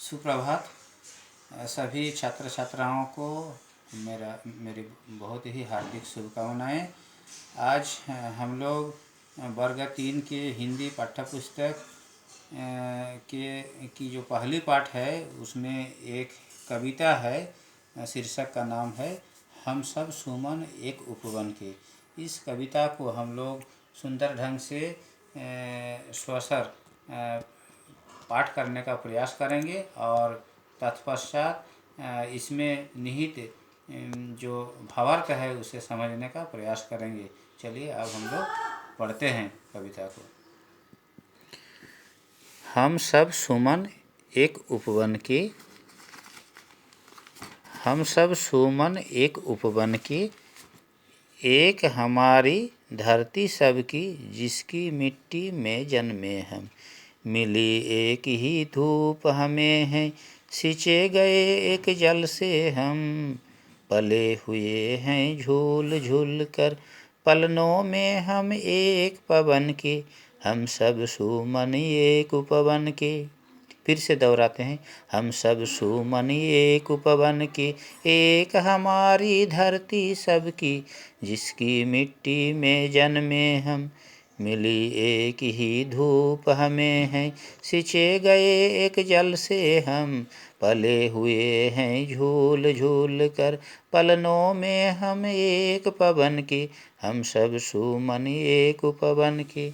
सुप्रभात। सभी छात्र छात्राओं को मेरी बहुत ही हार्दिक शुभकामनाएं। आज हम लोग वर्ग 3 के हिंदी पाठ्यपुस्तक की जो पहली पाठ है उसमें एक कविता है। शीर्षक का नाम है हम सब सुमन एक उपवन के। इस कविता को हम लोग सुंदर ढंग से स्वसर पाठ करने का प्रयास करेंगे और तत्पश्चात इसमें निहित जो भावार्थ है उसे समझने का प्रयास करेंगे। चलिए अब हम लोग पढ़ते हैं कविता को। हम सब सुमन एक उपवन के, हम सब सुमन एक उपवन के, एक हमारी धरती सबकी जिसकी मिट्टी में जन्मे हम। मिली एक ही धूप हमें है, सिंचे गए एक जल से हम। पले हुए हैं झूल झूल कर, पलनों में हम एक पवन के। हम सब सुमन एक उपवन के। फिर से दोहराते हैं। हम सब सुमन एक उपवन के, एक हमारी धरती सबकी जिसकी मिट्टी में जन्मे हम। मिली एक ही धूप हमें है, सिंचे गए एक जल से हम। पले हुए हैं झूल झूल कर, पलनों में हम एक पवन के। हम सब सुमन एक उपवन के।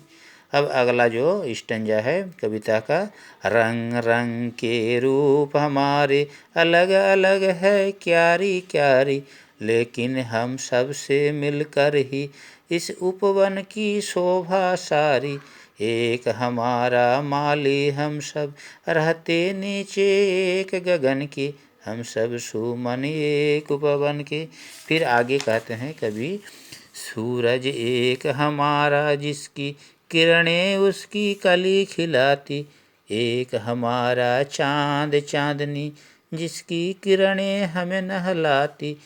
अब अगला जो स्टैंजा है कविता का। रंग रंग के रूप हमारे अलग अलग है क्यारी क्यारी, लेकिन हम सब से मिलकर ही इस उपवन की शोभा सारी। एक हमारा माली हम सब रहते नीचे एक गगन के। हम सब सुमन एक उपवन के। फिर आगे कहते हैं कभी। सूरज एक हमारा जिसकी किरणें उसकी कली खिलाती, एक हमारा चाँद चाँदनी जिसकी किरणें हमें नहलाती।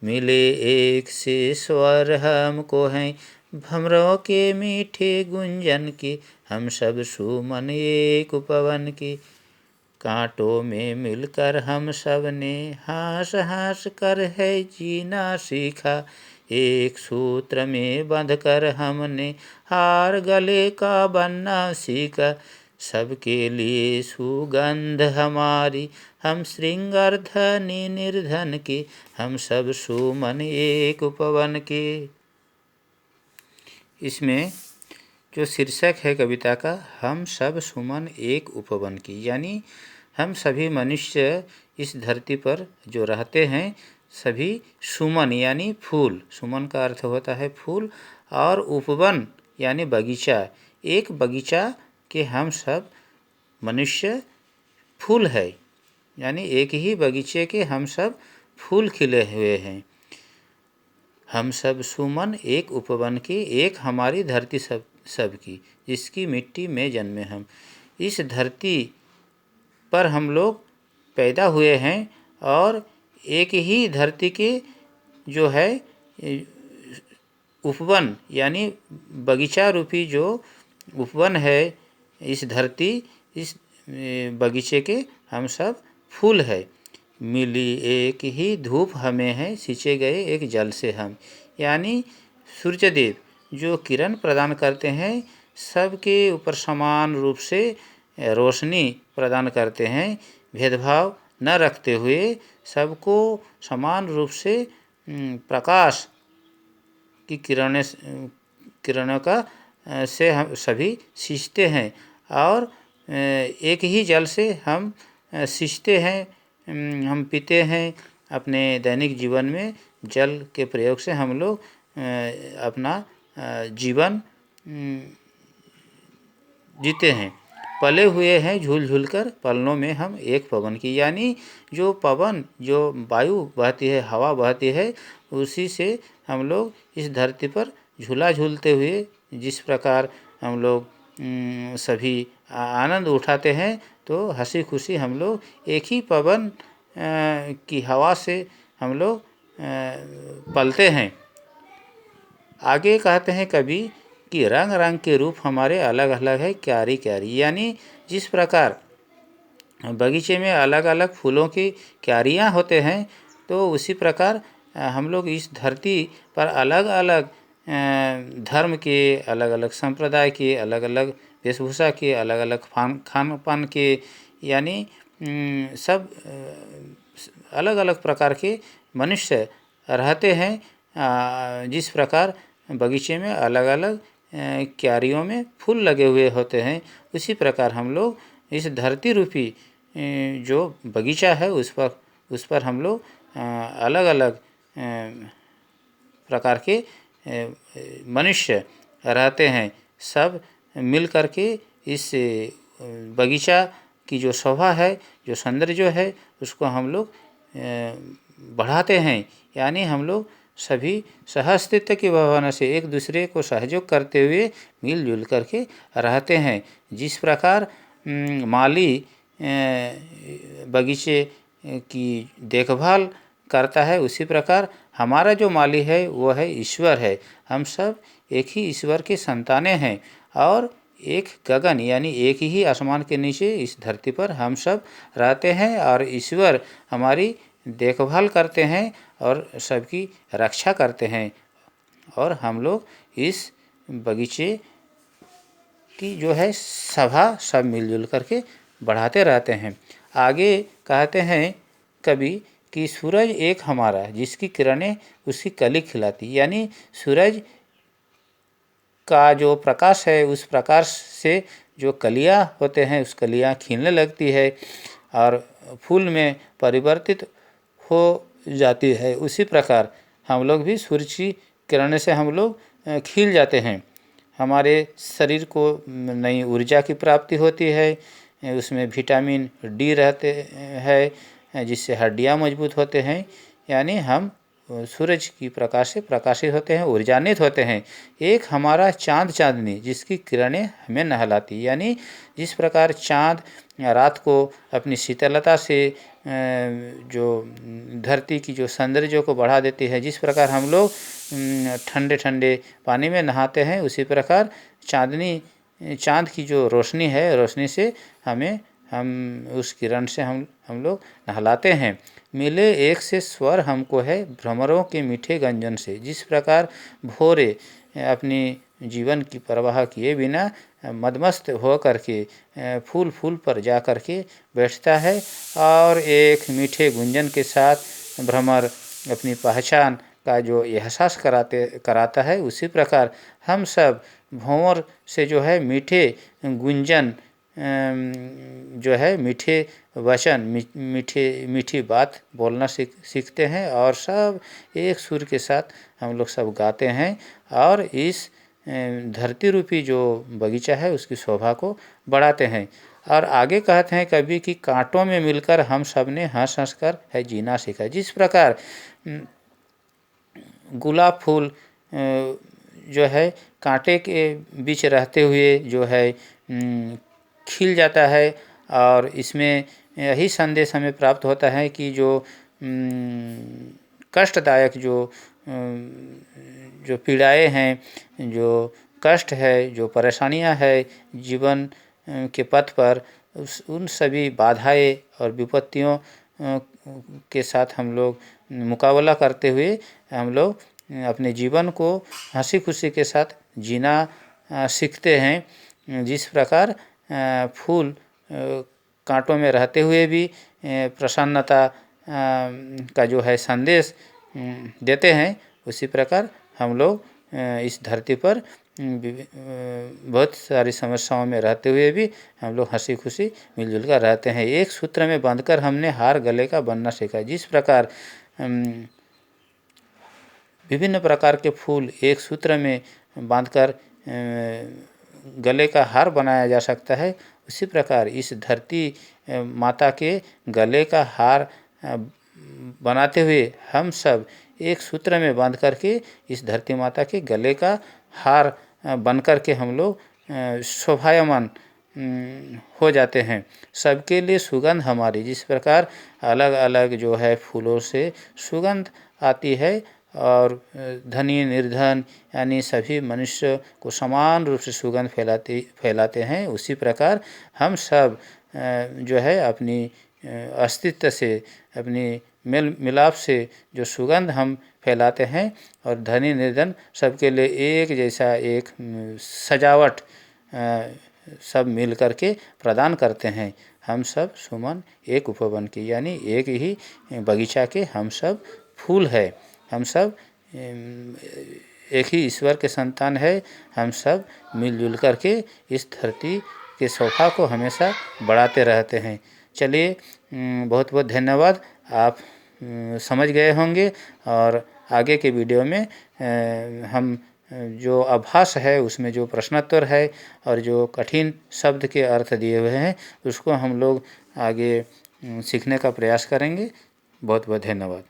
मिले एक से स्वर हमको हैं भमरों के मीठे गुंजन के। हम सब सुमन एक उपवन के। कांटों में मिलकर हम सब ने हंस हंस कर है जीना सीखा। एक सूत्र में बंधकर हमने हार गले का बनना सीखा। सबके लिए सुगंध हमारी हम श्रृंगार धनी निर्धन के। हम सब सुमन एक उपवन के। इसमें जो शीर्षक है कविता का हम सब सुमन एक उपवन की, यानी हम सभी मनुष्य इस धरती पर जो रहते हैं सभी सुमन यानी फूल, सुमन का अर्थ होता है फूल, और उपवन यानी बगीचा, एक बगीचा के हम सब मनुष्य फूल है, यानी एक ही बगीचे के हम सब फूल खिले हुए हैं। हम सब सुमन एक उपवन की, एक हमारी धरती सब की जिसकी मिट्टी में जन्मे हम। इस धरती पर हम लोग पैदा हुए हैं और एक ही धरती के जो है उपवन यानी बगीचा रूपी जो उपवन है इस धरती, इस बगीचे के हम सब फूल है। मिली एक ही धूप हमें है, सिंचे गए एक जल से हम, यानी सूर्यदेव जो किरण प्रदान करते हैं सबके ऊपर समान रूप से रोशनी प्रदान करते हैं, भेदभाव न रखते हुए सबको समान रूप से प्रकाश की किरणों का से हम सभी सींचते हैं और एक ही जल से हम सींचते हैं, हम पीते हैं। अपने दैनिक जीवन में जल के प्रयोग से हम लोग अपना जीवन जीते हैं। पले हुए हैं झूल झूल कर, पलनों में हम एक पवन की, यानी जो पवन जो वायु बहती है, हवा बहती है, उसी से हम लोग इस धरती पर झूला झूलते हुए जिस प्रकार हम लोग सभी आनंद उठाते हैं, तो हंसी खुशी हम लोग एक ही पवन की हवा से हम लोग पलते हैं। आगे कहते हैं कभी कि रंग रंग के रूप हमारे अलग अलग है क्यारी क्यारी, यानी जिस प्रकार बगीचे में अलग अलग फूलों की क्यारियाँ होते हैं, तो उसी प्रकार हम लोग इस धरती पर अलग अलग धर्म के, अलग अलग संप्रदाय के, अलग अलग वेशभूषा के, अलग अलग खान पान के, यानी सब अलग अलग प्रकार के मनुष्य रहते हैं। जिस प्रकार बगीचे में अलग अलग क्यारियों में फूल लगे हुए होते हैं, उसी प्रकार हम लोग इस धरती रूपी जो बगीचा है उस पर हम लोग अलग अलग प्रकार के मनुष्य रहते हैं। सब मिल कर के इस बगीचा की जो शोभा है, जो सौंदर्य जो है, उसको हम लोग बढ़ाते हैं। यानी हम लोग सभी सहअस्तित्व की भावना से एक दूसरे को सहयोग करते हुए मिलजुल करके रहते हैं। जिस प्रकार माली बगीचे की देखभाल करता है, उसी प्रकार हमारा जो माली है वो है ईश्वर है। हम सब एक ही ईश्वर के संतानें हैं और एक गगन यानी एक ही आसमान के नीचे इस धरती पर हम सब रहते हैं और ईश्वर हमारी देखभाल करते हैं और सबकी रक्षा करते हैं। और हम लोग इस बगीचे की जो है सभा सब मिलजुल करके बढ़ाते रहते हैं। आगे कहते हैं कवि कि सूरज एक हमारा जिसकी किरणें उसकी कली खिलाती, यानी सूरज का जो प्रकाश है उस प्रकाश से जो कलियाँ होते हैं उस कलियाँ खिलने लगती है और फूल में परिवर्तित हो जाती है। उसी प्रकार हम लोग भी सूर्य की किरण से हम लोग खिल जाते हैं। हमारे शरीर को नई ऊर्जा की प्राप्ति होती है, उसमें विटामिन डी रहते हैं जिससे हड्डियाँ मजबूत होते हैं। यानी हम सूरज की प्रकाश से प्रकाशित होते हैं, ऊर्जान्वित होते हैं। एक हमारा चांद चांदनी जिसकी किरणें हमें नहलाती, यानी जिस प्रकार चांद रात को अपनी शीतलता से जो धरती की जो सौंदर्य को बढ़ा देती है, जिस प्रकार हम लोग ठंडे ठंडे पानी में नहाते हैं, उसी प्रकार चांद की जो रोशनी है, रोशनी से हम उस किरण से हम लोग नहलाते हैं। मिले एक से स्वर हमको है भ्रमरों के मीठे गंजन से। जिस प्रकार भोरे अपनी जीवन की परवाह किए बिना मदमस्त हो करके फूल पर जा कर के बैठता है और एक मीठे गुंजन के साथ भ्रमर अपनी पहचान का जो एहसास कराता है, उसी प्रकार हम सब भंवर से जो है मीठे गुंजन जो है मीठे वचन मीठी बात बोलना सीखते हैं और सब एक सुर के साथ हम लोग सब गाते हैं और इस धरती रूपी जो बगीचा है उसकी शोभा को बढ़ाते हैं। और आगे कहते हैं कभी कि कांटों में मिलकर हम सब ने हंस हंस कर है जीना सीखा। जिस प्रकार गुलाब फूल जो है कांटे के बीच रहते हुए जो है खिल जाता है और इसमें यही संदेश हमें प्राप्त होता है कि जो कष्टदायक जो पीड़ाएं हैं, जो कष्ट है, जो परेशानियां है जीवन के पथ पर, उन सभी बाधाएं और विपत्तियों के साथ हम लोग मुकाबला करते हुए हम लोग अपने जीवन को हंसी खुशी के साथ जीना सीखते हैं। जिस प्रकार फूल कांटों में रहते हुए भी प्रसन्नता का जो है संदेश देते हैं, उसी प्रकार हम लोग इस धरती पर बहुत सारी समस्याओं में रहते हुए भी हम लोग हंसी खुशी मिलजुल कर रहते हैं। एक सूत्र में बांधकर हमने हार गले का बनना सीखा। जिस प्रकार विभिन्न प्रकार के फूल एक सूत्र में बांधकर गले का हार बनाया जा सकता है, उसी प्रकार इस धरती माता के गले का हार बनाते हुए हम सब एक सूत्र में बांध करके इस धरती माता के गले का हार बन कर के हम लोग शोभायमान हो जाते हैं। सबके लिए सुगंध हमारी, जिस प्रकार अलग अलग जो है फूलों से सुगंध आती है और धनी निर्धन यानी सभी मनुष्य को समान रूप से सुगंध फैलाते हैं, उसी प्रकार हम सब जो है अपनी अस्तित्व से, अपनी मेल मिलाप से जो सुगंध हम फैलाते हैं, और धनी निर्धन सबके लिए एक जैसा एक सजावट सब मिल करके प्रदान करते हैं। हम सब सुमन एक उपवन की, यानी एक ही बगीचा के हम सब फूल है। हम सब एक ही ईश्वर के संतान है। हम सब मिलजुल करके इस धरती के शोभा को हमेशा बढ़ाते रहते हैं। चलिए, बहुत बहुत धन्यवाद। आप समझ गए होंगे, और आगे के वीडियो में हम जो आभास है उसमें जो प्रश्नोत्तर है और जो कठिन शब्द के अर्थ दिए हुए हैं उसको हम लोग आगे सीखने का प्रयास करेंगे। बहुत बहुत धन्यवाद।